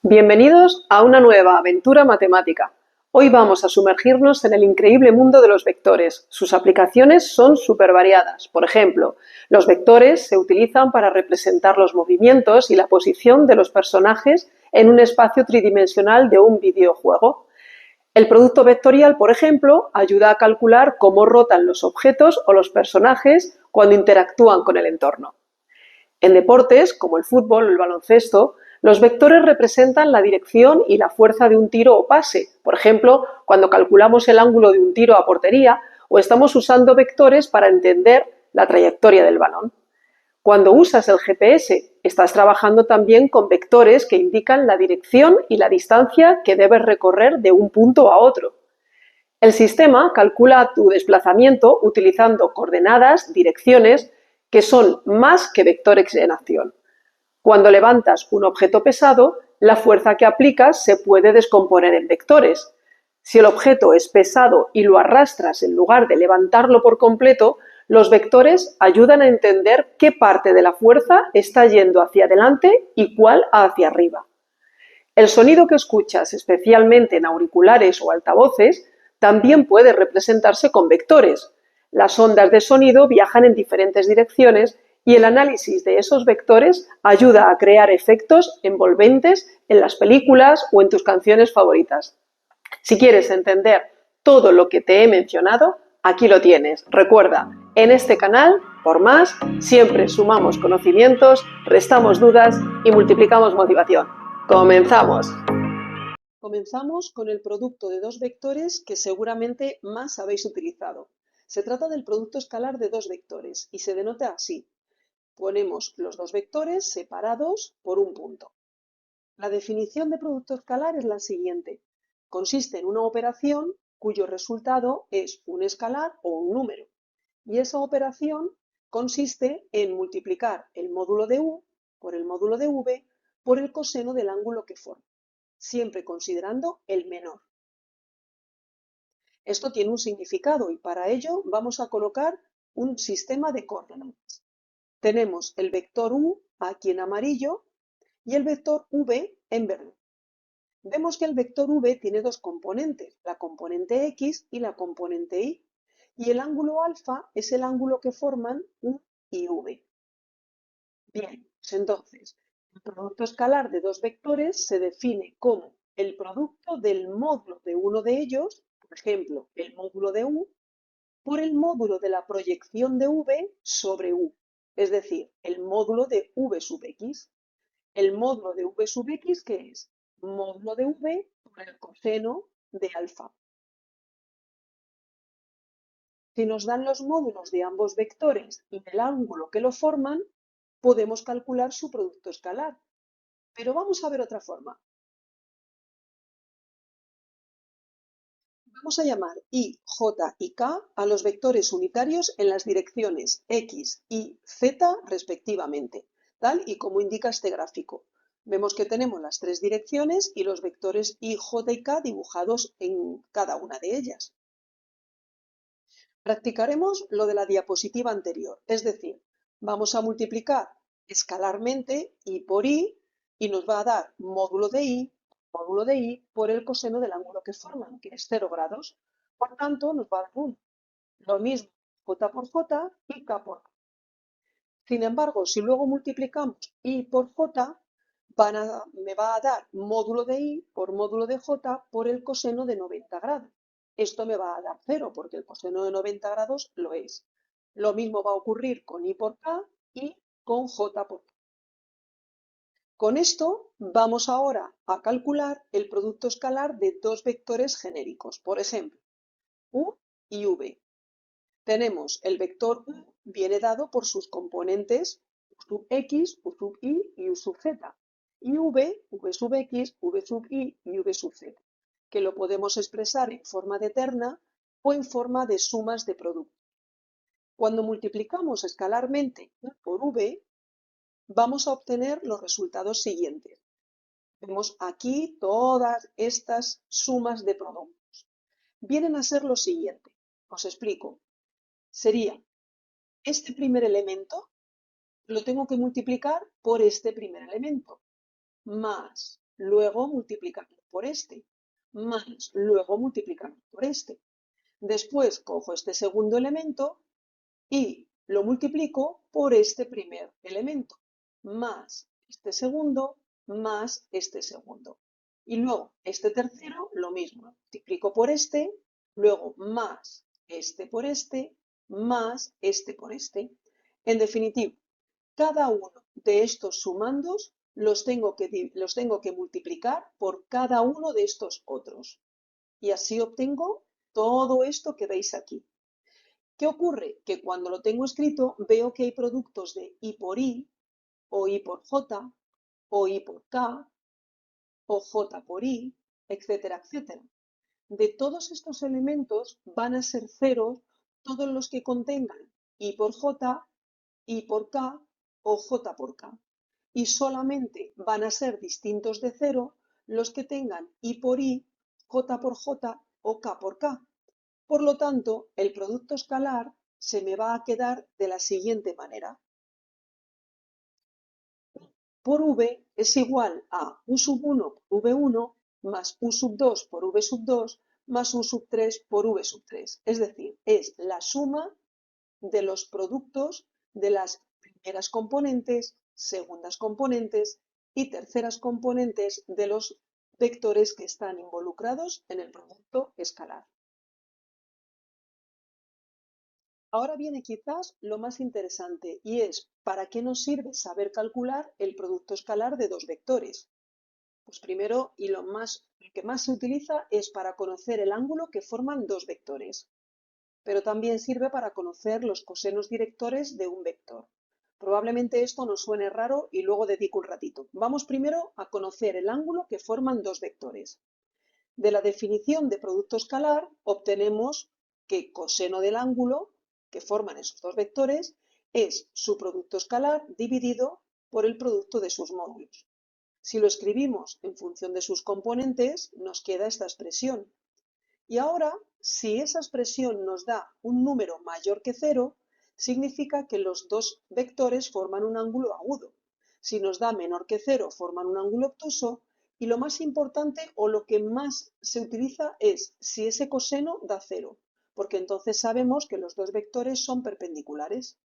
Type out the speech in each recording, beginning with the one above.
Bienvenidos a una nueva aventura matemática. Hoy vamos a sumergirnos en el increíble mundo de los vectores. Sus aplicaciones son súper variadas. Por ejemplo, los vectores se utilizan para representar los movimientos y la posición de los personajes en un espacio tridimensional de un videojuego. El producto vectorial, por ejemplo, ayuda a calcular cómo rotan los objetos o los personajes cuando interactúan con el entorno. En deportes, como el fútbol o el baloncesto, los vectores representan la dirección y la fuerza de un tiro o pase. Por ejemplo, cuando calculamos el ángulo de un tiro a portería o estamos usando vectores para entender la trayectoria del balón. Cuando usas el GPS, estás trabajando también con vectores que indican la dirección y la distancia que debes recorrer de un punto a otro. El sistema calcula tu desplazamiento utilizando coordenadas, direcciones, que son más que vectores en acción. Cuando levantas un objeto pesado, la fuerza que aplicas se puede descomponer en vectores. Si el objeto es pesado y lo arrastras en lugar de levantarlo por completo, los vectores ayudan a entender qué parte de la fuerza está yendo hacia adelante y cuál hacia arriba. El sonido que escuchas, especialmente en auriculares o altavoces, también puede representarse con vectores. Las ondas de sonido viajan en diferentes direcciones y el análisis de esos vectores ayuda a crear efectos envolventes en las películas o en tus canciones favoritas. Si quieres entender todo lo que te he mencionado, aquí lo tienes. Recuerda, en este canal, por más, siempre sumamos conocimientos, restamos dudas y multiplicamos motivación. ¡Comenzamos! Comenzamos con el producto de dos vectores que seguramente más habéis utilizado. Se trata del producto escalar de dos vectores y se denota así. Ponemos los dos vectores separados por un punto. La definición de producto escalar es la siguiente. Consiste en una operación cuyo resultado es un escalar o un número. Y esa operación consiste en multiplicar el módulo de u por el módulo de v por el coseno del ángulo que forma, siempre considerando el menor. Esto tiene un significado y para ello vamos a colocar un sistema de coordenadas. Tenemos el vector u aquí en amarillo y el vector v en verde. Vemos que el vector v tiene dos componentes, la componente x y la componente y, y el ángulo alfa es el ángulo que forman u y v. Bien, pues entonces, el producto escalar de dos vectores se define como el producto del módulo de uno de ellos, por ejemplo, el módulo de u, por el módulo de la proyección de v sobre u, es decir, el módulo de v sub x. El módulo de v sub x, ¿qué es? Módulo de v por el coseno de alfa. Si nos dan los módulos de ambos vectores y del ángulo que lo forman, podemos calcular su producto escalar. Pero vamos a ver otra forma. Vamos a llamar i, j y k a los vectores unitarios en las direcciones x, y, z respectivamente, tal y como indica este gráfico. Vemos que tenemos las tres direcciones y los vectores i, j y k dibujados en cada una de ellas. Practicaremos lo de la diapositiva anterior, es decir, vamos a multiplicar escalarmente i por i y nos va a dar módulo de i por el coseno del ángulo que forman, que es 0 grados. Por tanto, nos va a dar lo mismo j por j y k por k. Sin embargo, si luego multiplicamos i por j, me va a dar módulo de i por módulo de j por el coseno de 90 grados. Esto me va a dar 0 porque el coseno de 90 grados lo es. Lo mismo va a ocurrir con i por k y con j por k. Con esto vamos ahora a calcular el producto escalar de dos vectores genéricos. Por ejemplo, u y v. Tenemos el vector u viene dado por sus componentes u sub x, u sub y u sub z. Y v sub x, v sub y v sub z, que lo podemos expresar en forma de terna o en forma de sumas de producto. Cuando multiplicamos escalarmente u por v, vamos a obtener los resultados siguientes. Vemos aquí todas estas sumas de productos. Vienen a ser lo siguiente. Os explico. Sería este primer elemento lo tengo que multiplicar por este primer elemento, más luego multiplicarlo por este, más luego multiplicarlo por este. Después cojo este segundo elemento y lo multiplico por este primer elemento, más este segundo, más este segundo. Y luego este tercero, lo mismo, multiplico por este, luego más este por este, más este por este. En definitiva, cada uno de estos sumandos los tengo que multiplicar por cada uno de estos otros. Y así obtengo todo esto que veis aquí. ¿Qué ocurre? Que cuando lo tengo escrito veo que hay productos de I por I, o I por J, o I por K, o J por I, etcétera, etcétera. De todos estos elementos van a ser ceros todos los que contengan I por J, I por K o J por K. Y solamente van a ser distintos de cero los que tengan I por I, J por J o K por K. Por lo tanto, el producto escalar se me va a quedar de la siguiente manera. Por V es igual a U sub 1 por V1 más U sub 2 por V sub 2 más U sub 3 por V sub 3. Es decir, es la suma de los productos de las primeras componentes, segundas componentes y terceras componentes de los vectores que están involucrados en el producto escalar. Ahora viene quizás lo más interesante y es ¿para qué nos sirve saber calcular el producto escalar de dos vectores? Pues primero y lo que más se utiliza es para conocer el ángulo que forman dos vectores, pero también sirve para conocer los cosenos directores de un vector. Probablemente esto nos suene raro y luego dedico un ratito. Vamos primero a conocer el ángulo que forman dos vectores. De la definición de producto escalar obtenemos que coseno del ángulo que forman esos dos vectores es su producto escalar dividido por el producto de sus módulos. Si lo escribimos en función de sus componentes, nos queda esta expresión. Y ahora, si esa expresión nos da un número mayor que cero, significa que los dos vectores forman un ángulo agudo. Si nos da menor que cero, forman un ángulo obtuso. Y lo más importante o lo que más se utiliza es si ese coseno da cero, porque entonces sabemos que los dos vectores son perpendiculares.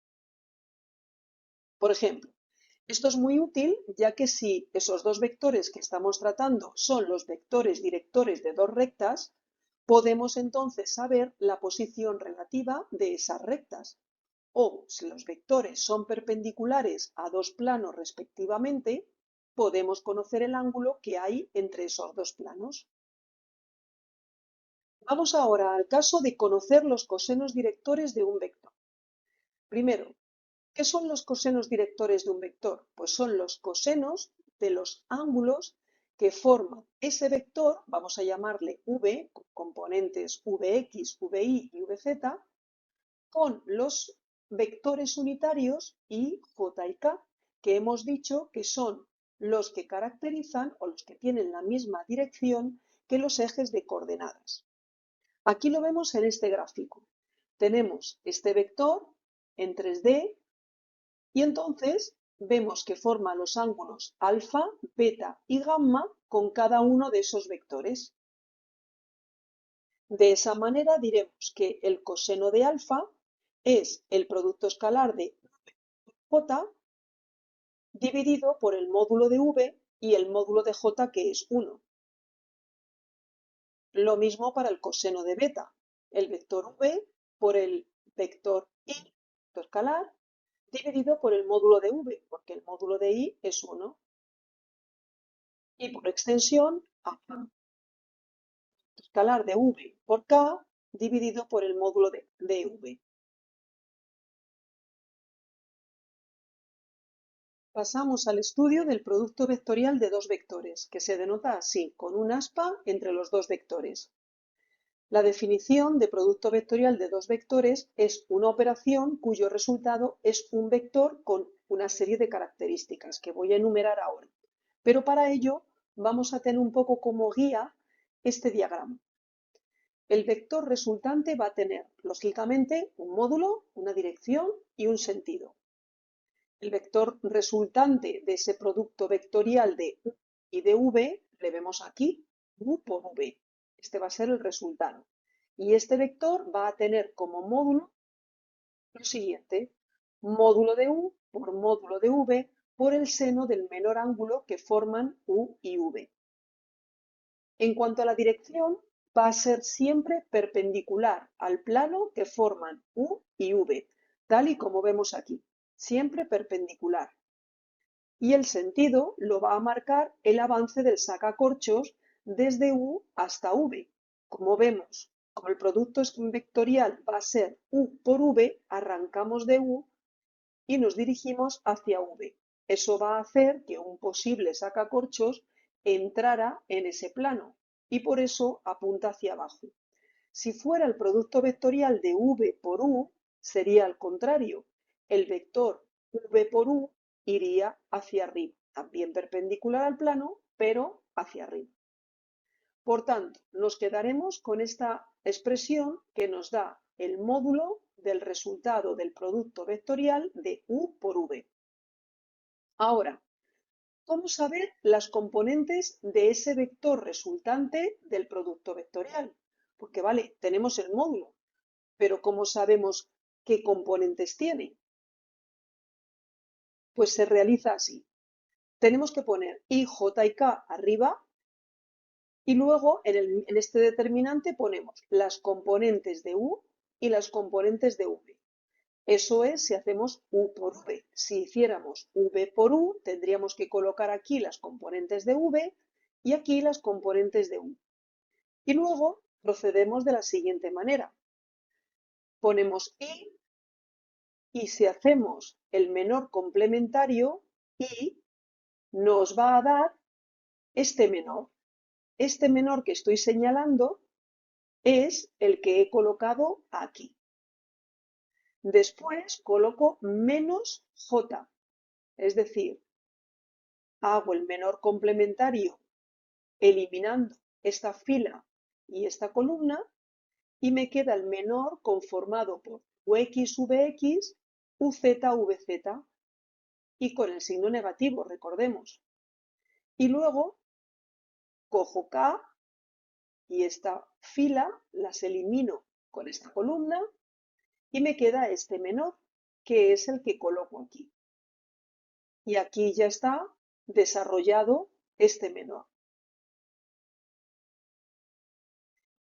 Por ejemplo, esto es muy útil ya que si esos dos vectores que estamos tratando son los vectores directores de dos rectas, podemos entonces saber la posición relativa de esas rectas. O si los vectores son perpendiculares a dos planos respectivamente, podemos conocer el ángulo que hay entre esos dos planos. Vamos ahora al caso de conocer los cosenos directores de un vector. Primero, ¿qué son los cosenos directores de un vector? Pues son los cosenos de los ángulos que forman ese vector, vamos a llamarle V, con componentes Vx, Vi y Vz, con los vectores unitarios I, J y K, que hemos dicho que son los que caracterizan o los que tienen la misma dirección que los ejes de coordenadas. Aquí lo vemos en este gráfico. Tenemos este vector en 3D y entonces vemos que forma los ángulos alfa, beta y gamma con cada uno de esos vectores. De esa manera diremos que el coseno de alfa es el producto escalar de j dividido por el módulo de v y el módulo de j, que es 1. Lo mismo para el coseno de beta, el vector v por el vector i, vector escalar, dividido por el módulo de v, porque el módulo de i es 1. Y por extensión, escalar de v por k dividido por el módulo de v. Pasamos al estudio del producto vectorial de dos vectores, que se denota así, con un aspa entre los dos vectores. La definición de producto vectorial de dos vectores es una operación cuyo resultado es un vector con una serie de características que voy a enumerar ahora. Pero para ello vamos a tener un poco como guía este diagrama. El vector resultante va a tener, lógicamente, un módulo, una dirección y un sentido. El vector resultante de ese producto vectorial de y de v le vemos aquí, u por v. Este va a ser el resultado. Y este vector va a tener como módulo lo siguiente, módulo de u por módulo de v por el seno del menor ángulo que forman u y v. En cuanto a la dirección, va a ser siempre perpendicular al plano que forman u y v, tal y como vemos aquí, siempre perpendicular. Y el sentido lo va a marcar el avance del sacacorchos desde u hasta v. Como vemos, como el producto vectorial va a ser u por v, arrancamos de u y nos dirigimos hacia v. Eso va a hacer que un posible sacacorchos entrara en ese plano y por eso apunta hacia abajo. Si fuera el producto vectorial de v por u, sería al contrario. El vector v por u iría hacia arriba, también perpendicular al plano, pero hacia arriba. Por tanto, nos quedaremos con esta expresión que nos da el módulo del resultado del producto vectorial de u por v. Ahora, ¿cómo saber las componentes de ese vector resultante del producto vectorial? Porque, vale, tenemos el módulo, pero ¿cómo sabemos qué componentes tiene? Pues se realiza así. Tenemos que poner i, j y k arriba y luego en este determinante ponemos las componentes de u y las componentes de v. Eso es si hacemos u por v. Si hiciéramos v por u, tendríamos que colocar aquí las componentes de v y aquí las componentes de u. Y luego procedemos de la siguiente manera. Ponemos i y si hacemos el menor complementario, i nos va a dar este menor. Este menor que estoy señalando es el que he colocado aquí. Después coloco menos j, es decir, hago el menor complementario eliminando esta fila y esta columna y me queda el menor conformado por ux, vx, uz, vz y con el signo negativo, recordemos. Y luego cojo k y esta fila las elimino con esta columna y me queda este menor, que es el que coloco aquí. Y aquí ya está desarrollado este menor.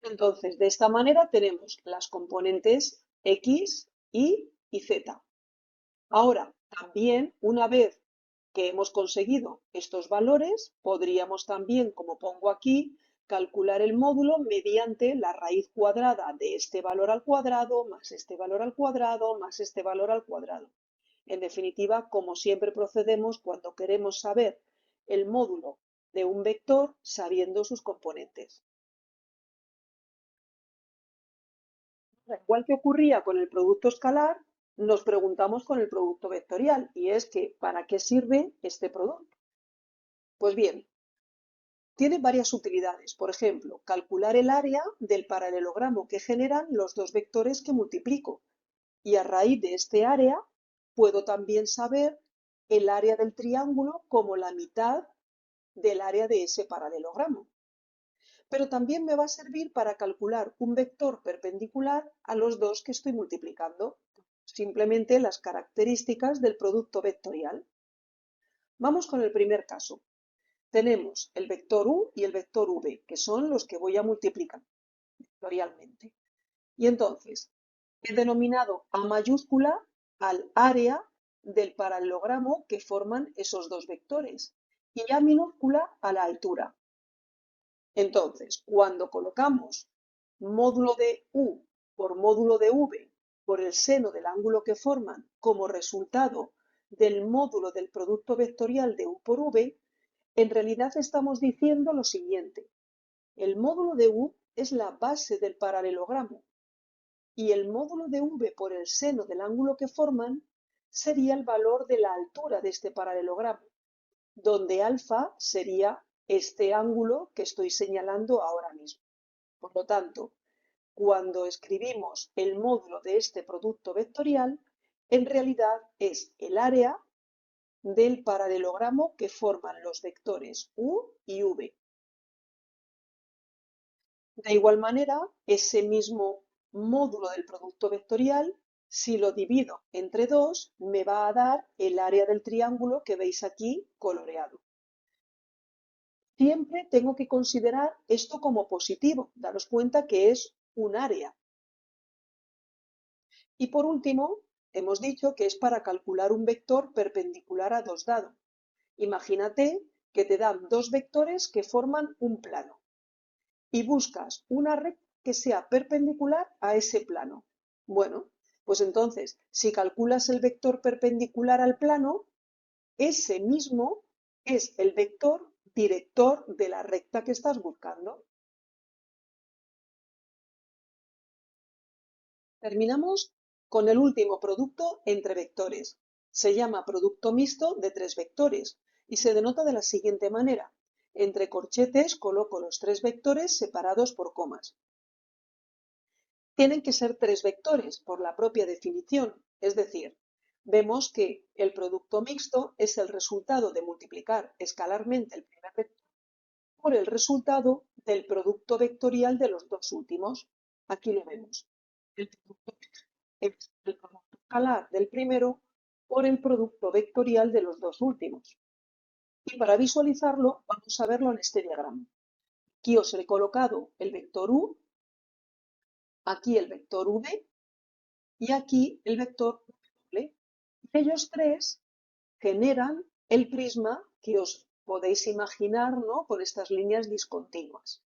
Entonces, de esta manera tenemos las componentes X, Y y Z. Ahora, también, una vez que hemos conseguido estos valores, podríamos también, como pongo aquí, calcular el módulo mediante la raíz cuadrada de este valor al cuadrado, más este valor al cuadrado, más este valor al cuadrado. En definitiva, como siempre procedemos cuando queremos saber el módulo de un vector sabiendo sus componentes. Igual que ocurría con el producto escalar, nos preguntamos con el producto vectorial y es que ¿para qué sirve este producto? Pues bien, tiene varias utilidades. Por ejemplo, calcular el área del paralelogramo que generan los dos vectores que multiplico. Y a raíz de este área puedo también saber el área del triángulo como la mitad del área de ese paralelogramo. Pero también me va a servir para calcular un vector perpendicular a los dos que estoy multiplicando, simplemente las características del producto vectorial. Vamos con el primer caso. Tenemos el vector u y el vector v, que son los que voy a multiplicar vectorialmente. Y entonces, he denominado A mayúscula al área del paralelogramo que forman esos dos vectores y A minúscula a la altura. Entonces, cuando colocamos módulo de u por módulo de v por el seno del ángulo que forman como resultado del módulo del producto vectorial de u por v, en realidad estamos diciendo lo siguiente. El módulo de u es la base del paralelogramo y el módulo de v por el seno del ángulo que forman sería el valor de la altura de este paralelogramo, donde alfa sería este ángulo que estoy señalando ahora mismo. Por lo tanto, cuando escribimos el módulo de este producto vectorial, en realidad es el área del paralelogramo que forman los vectores u y v. De igual manera, ese mismo módulo del producto vectorial, si lo divido entre 2, me va a dar el área del triángulo que veis aquí coloreado. Siempre tengo que considerar esto como positivo, daros cuenta que es un área. Y por último, hemos dicho que es para calcular un vector perpendicular a dos dados. Imagínate que te dan dos vectores que forman un plano y buscas una recta que sea perpendicular a ese plano. Bueno, pues entonces, si calculas el vector perpendicular al plano, ese mismo es el vector director de la recta que estás buscando. Terminamos con el último producto entre vectores. Se llama producto mixto de tres vectores y se denota de la siguiente manera. Entre corchetes coloco los tres vectores separados por comas. Tienen que ser tres vectores por la propia definición, es decir, vemos que el producto mixto es el resultado de multiplicar escalarmente el primer vector por el resultado del producto vectorial de los dos últimos. Aquí lo vemos. El producto es el producto escalar del primero por el producto vectorial de los dos últimos. Y para visualizarlo, vamos a verlo en este diagrama. Aquí os he colocado el vector u, aquí el vector v y aquí el vector w. Ellos tres generan el prisma que os podéis imaginar, ¿no?, con estas líneas discontinuas.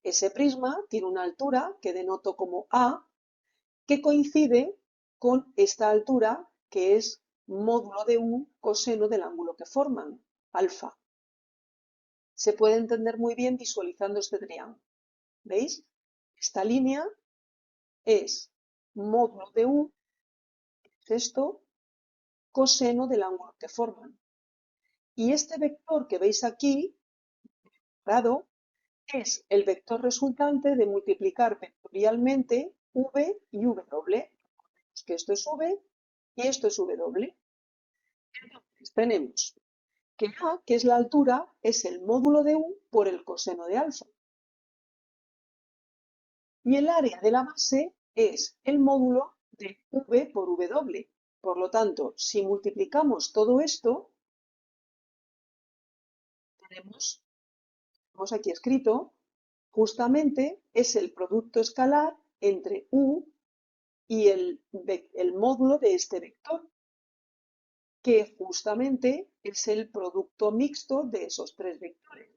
Ese prisma tiene una altura que denoto como A, que coincide con esta altura que es módulo de u coseno del ángulo que forman, alfa. Se puede entender muy bien visualizando este triángulo. ¿Veis? Esta línea es módulo de u, que es esto, coseno del ángulo que forman. Y este vector que veis aquí, grado, es el vector resultante de multiplicar vectorialmente v y w. Que esto es v y esto es w. Entonces tenemos que A, que es la altura, es el módulo de u por el coseno de alfa. Y el área de la base es el módulo de v por w. Por lo tanto, si multiplicamos todo esto, tenemos aquí escrito, justamente es el producto escalar entre u y el módulo de este vector, que justamente es el producto mixto de esos tres vectores.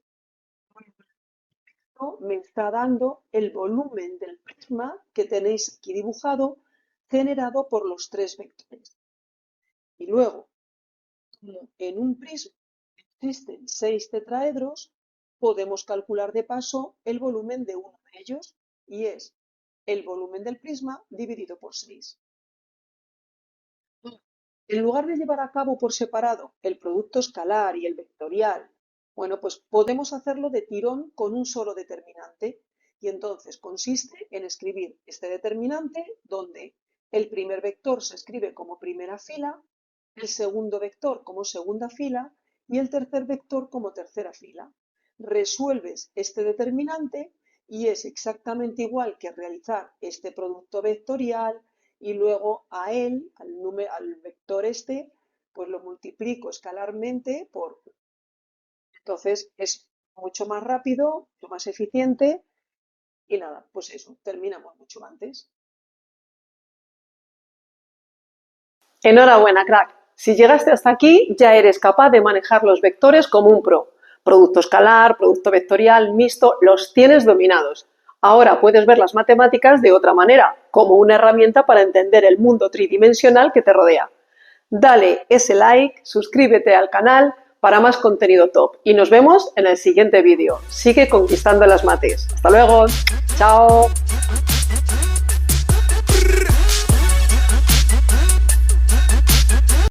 Esto me está dando el volumen del prisma que tenéis aquí dibujado, generado por los tres vectores. Y luego, como en un prisma existen 6 tetraedros, podemos calcular de paso el volumen de uno de ellos, y es el volumen del prisma dividido por 6. En lugar de llevar a cabo por separado el producto escalar y el vectorial, bueno, pues podemos hacerlo de tirón con un solo determinante. Y entonces consiste en escribir este determinante donde el primer vector se escribe como primera fila, el segundo vector como segunda fila y el tercer vector como tercera fila. Resuelves este determinante y es exactamente igual que realizar este producto vectorial y luego a él, al vector este, pues lo multiplico escalarmente por. Entonces es mucho más rápido, mucho más eficiente y nada, pues eso, terminamos mucho antes. Enhorabuena, crack. Si llegaste hasta aquí, ya eres capaz de manejar los vectores como un pro. Producto escalar, producto vectorial, mixto, los tienes dominados. Ahora puedes ver las matemáticas de otra manera, como una herramienta para entender el mundo tridimensional que te rodea. Dale ese like, suscríbete al canal para más contenido top y nos vemos en el siguiente vídeo. Sigue conquistando las mates. ¡Hasta luego! ¡Chao!